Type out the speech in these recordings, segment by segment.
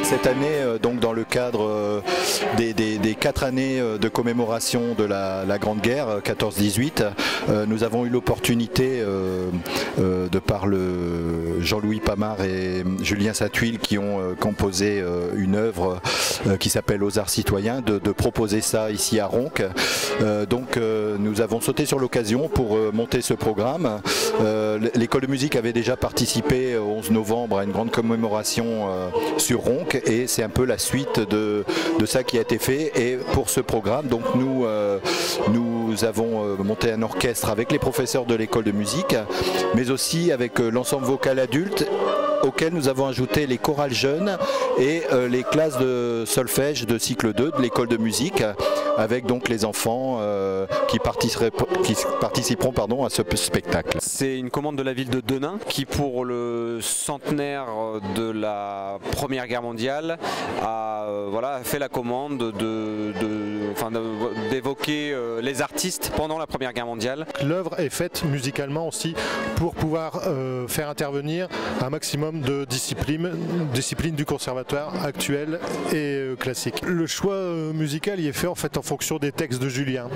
Cette année, donc dans le cadre des 4 années de commémoration de la Grande Guerre, 14-18, nous avons eu l'opportunité, de par Jean-Louis Pamard et Julien Satuil qui ont composé une œuvre qui s'appelle Aux Arts Citoyens, de proposer ça ici à Ronques. Donc nous avons sauté sur l'occasion pour monter ce programme. L'école de musique avait déjà participé au 11 novembre à une grande commémoration sur Ronques et c'est un peu la suite de ça qui a été fait. Et pour ce programme, donc nous avons monté un orchestre avec les professeurs de l'école de musique, mais aussi avec l'ensemble vocal adulte, auquel nous avons ajouté les chorales jeunes et les classes de solfège de cycle 2 de l'école de musique, avec donc les enfants qui participeront à ce spectacle. C'est une commande de la ville de Denain qui, pour le centenaire de la Première Guerre mondiale, a fait la commande d'évoquer les artistes pendant la Première Guerre mondiale. L'œuvre est faite musicalement aussi pour pouvoir faire intervenir un maximum de disciplines du conservatoire actuel et classique. Le choix musical y est fait en fait en fonction des textes de Julien.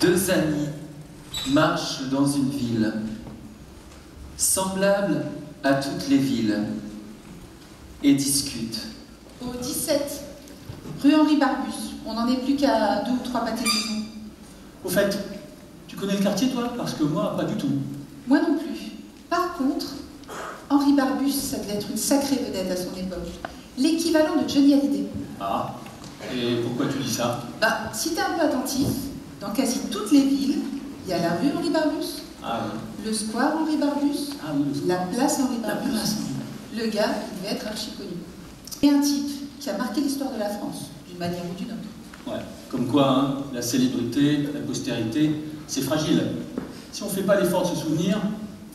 Deux amis marchent dans une ville, semblable à toutes les villes, et discutent. Au 17, rue Henri Barbus, on n'en est plus qu'à 2 ou 3 pâtés de maison. Au fait, tu connais le quartier toi? Parce que moi, pas du tout. Moi non plus. Par contre, Henri Barbus, ça devait être une sacrée vedette à son époque. L'équivalent de Johnny Hallyday. Ah, et pourquoi tu dis ça? Bah, si t'es un peu attentif, dans quasi toutes les villes, il y a la rue Henri Barbus, ah, oui. le square Henri Barbus, ah, oui, la place Henri Barbus, le gars qui devait être archi connu. Et un type qui a marqué l'histoire de la France, d'une manière ou d'une autre. Ouais, comme quoi, hein, la célébrité, la postérité, c'est fragile. Si on ne fait pas l'effort de se souvenir,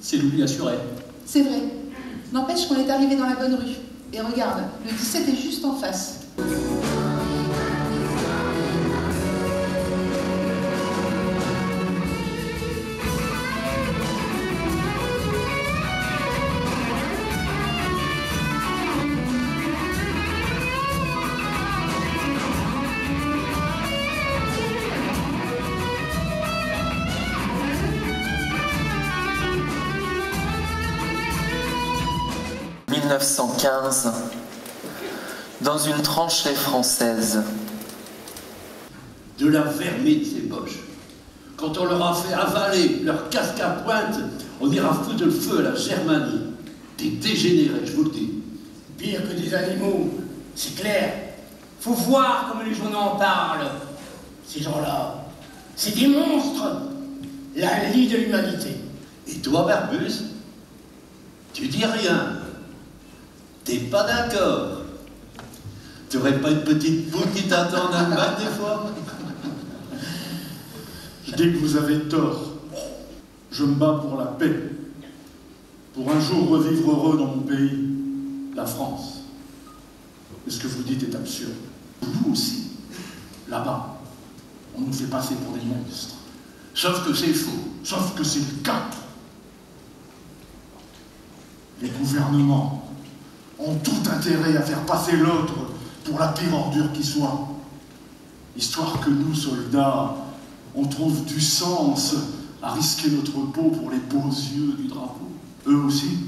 c'est l'oubli assuré. C'est vrai. N'empêche qu'on est arrivé dans la bonne rue. Et regarde, le 17 est juste en face. 1915, dans une tranchée française. De la vermine de ces boches. Quand on leur a fait avaler leur casque à pointe, on ira foutre le feu à la Germanie. Des dégénérés, je vous le dis. Pire que des animaux, c'est clair. Faut voir comme les journaux en parlent. Ces gens-là, c'est des monstres. La lie de l'humanité. Et toi, Barbus, tu dis rien. T'es pas d'accord. T'aurais pas une petite boule qui t'attend en Allemagne des fois? Je dis que vous avez tort. Je me bats pour la paix. Pour un jour revivre heureux dans mon pays, la France. Mais ce que vous dites est absurde. Vous aussi, là-bas, on nous fait passer pour des monstres. Sauf que c'est faux. Sauf que c'est le cas. Les gouvernements ont tout intérêt à faire passer l'autre pour la pire ordure qui soit. Histoire que nous, soldats, on trouve du sens à risquer notre peau pour les beaux yeux du drapeau. Eux aussi,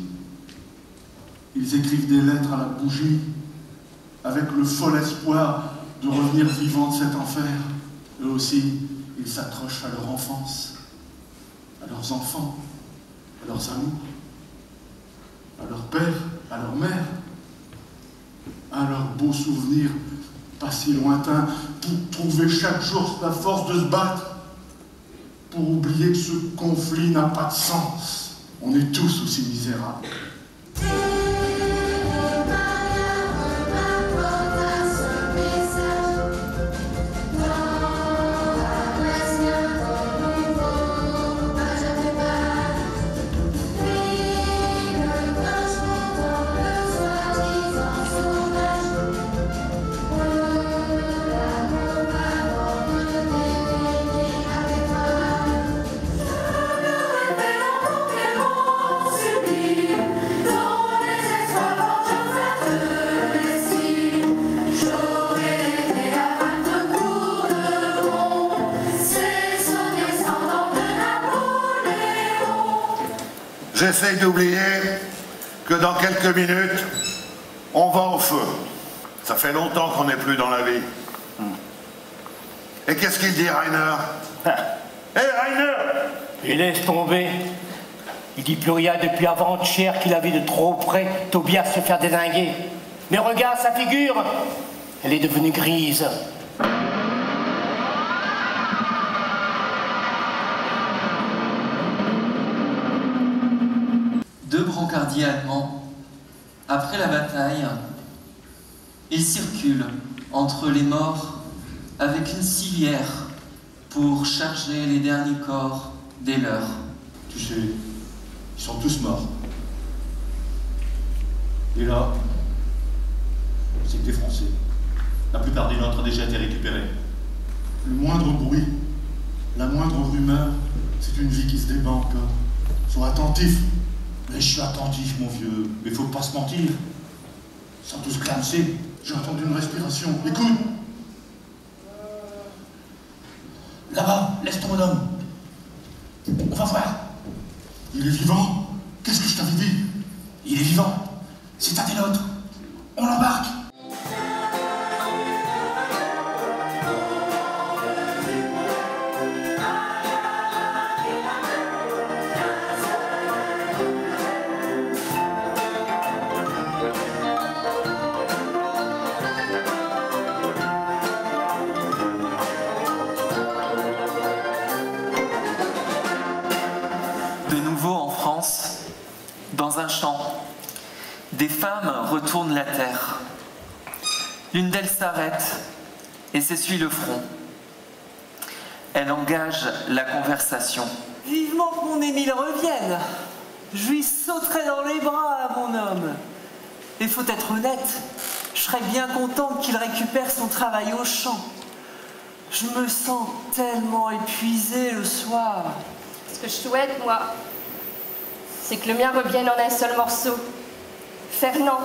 ils écrivent des lettres à la bougie avec le fol espoir de revenir vivants de cet enfer. Eux aussi, ils s'accrochent à leur enfance, à leurs enfants, à leurs amours, à leur père, à leur mère, à leurs beaux souvenirs pas si lointains, pour trouver chaque jour la force de se battre, pour oublier que ce conflit n'a pas de sens. On est tous aussi misérables. J'essaye d'oublier que dans quelques minutes, on va au feu. Ça fait longtemps qu'on n'est plus dans la vie. Et qu'est-ce qu'il dit, Rainer? Hé, Rainer! Il laisse tomber. Il dit plus rien depuis avant-hier qu'il a vu de trop près Tobias se faire dézinguer. Mais regarde sa figure, elle est devenue grise. Deux brancardiers allemands, après la bataille, ils circulent entre les morts avec une civière pour charger les derniers corps des leurs. Tu sais, ils sont tous morts. Et là, c'est que des Français. La plupart des nôtres ont déjà été récupérés. Le moindre bruit, la moindre rumeur, c'est une vie qui se débat encore. Sois attentif. Mais je suis attentif, mon vieux. Mais faut pas se mentir. Ils sont tous clamsés. J'ai entendu une respiration. Écoute. Là-bas, laisse ton bonhomme. On va voir. Il est vivant. Qu'est-ce que je t'avais dit? Il est vivant. C'est un des nôtres. On l'embarque. Dans un champ, des femmes retournent la terre. L'une d'elles s'arrête et s'essuie le front. Elle engage la conversation. Vivement que mon Émile revienne. Je lui sauterai dans les bras, mon homme. Et faut être honnête, je serais bien contente qu'il récupère son travail au champ. Je me sens tellement épuisée le soir. Ce que je souhaite, moi, c'est que le mien revienne en un seul morceau. Fernand,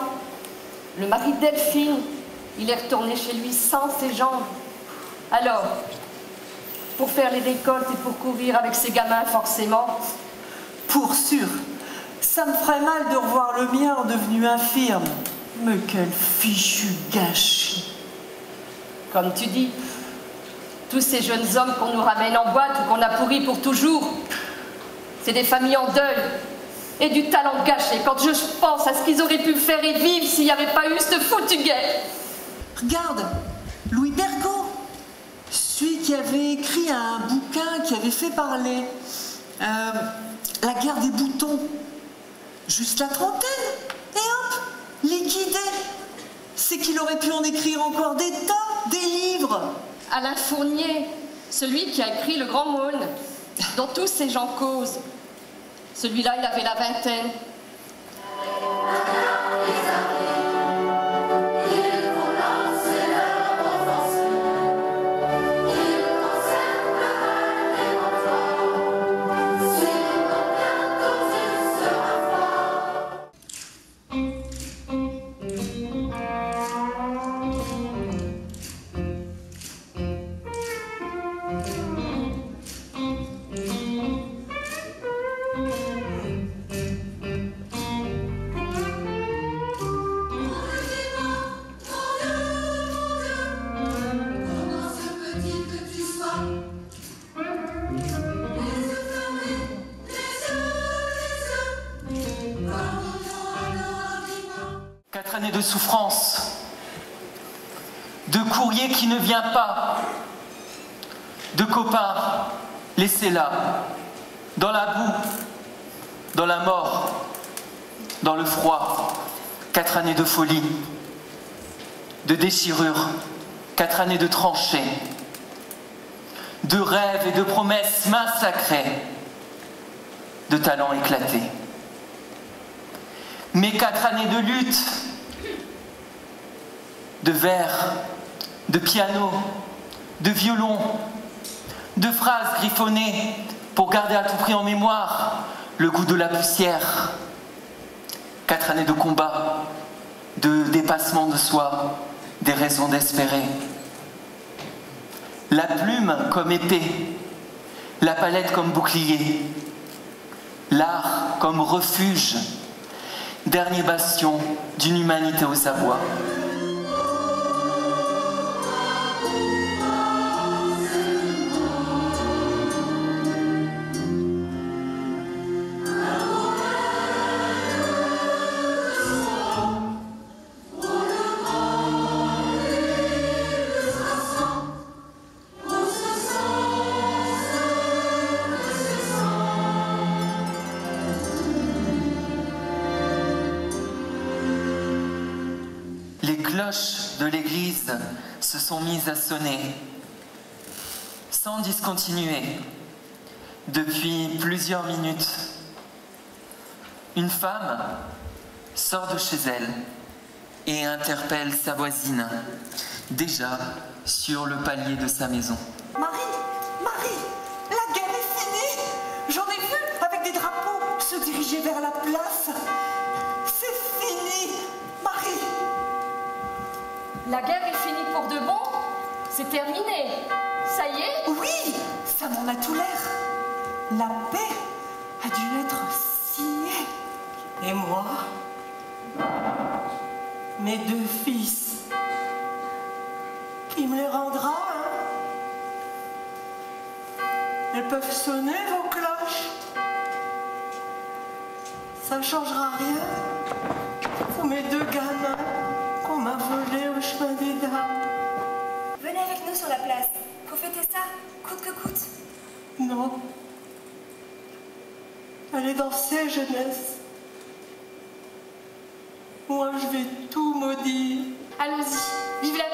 le mari de Delphine, il est retourné chez lui sans ses jambes. Alors, pour faire les récoltes et pour courir avec ses gamins, forcément. Pour sûr, ça me ferait mal de revoir le mien devenu infirme. Mais quel fichu gâchis. Comme tu dis, tous ces jeunes hommes qu'on nous ramène en boîte ou qu'on a pourris pour toujours, c'est des familles en deuil. Et du talent gâché quand je pense à ce qu'ils auraient pu faire et vivre s'il n'y avait pas eu cette foutue guerre. Regarde, Louis Bergaud, celui qui avait écrit un bouquin qui avait fait parler. La guerre des boutons. Juste la trentaine. Et hop, liquidé. C'est qu'il aurait pu en écrire encore des tas, des livres. Alain Fournier, celui qui a écrit Le Grand Mône, dont tous ces gens causent. Celui-là, il avait la vingtaine. années de souffrance, de courrier qui ne vient pas, de copains laissés là, dans la boue, dans la mort, dans le froid. 4 années de folie, de déchirure, 4 années de tranchées, de rêves et de promesses massacrées, de talents éclatés. Mais 4 années de lutte, de vers, de piano, de violon, de phrases griffonnées pour garder à tout prix en mémoire le goût de la poussière. 4 années de combat, de dépassement de soi, des raisons d'espérer. La plume comme épée, la palette comme bouclier, l'art comme refuge, dernier bastion d'une humanité aux abois. Les cloches de l'église se sont mises à sonner, sans discontinuer, depuis plusieurs minutes. Une femme sort de chez elle et interpelle sa voisine, déjà sur le palier de sa maison. Marie, Marie, la guerre est finie. J'en ai vu avec des drapeaux se diriger vers la place. C'est fini, Marie. La guerre est finie pour de bon? C'est terminé. Ça y est? Oui, ça m'en a tout l'air. La paix a dû être signée. Et moi, mes 2 fils, qui me les rendra, hein? Elles peuvent sonner vos cloches. Ça ne changera rien pour mes 2 gamins qu'on m'a volés au chemin des dames. Venez avec nous sur la place. Faut fêter ça, coûte que coûte. Non. Allez danser, jeunesse. Moi, je vais tout maudire. Allons-y, vive la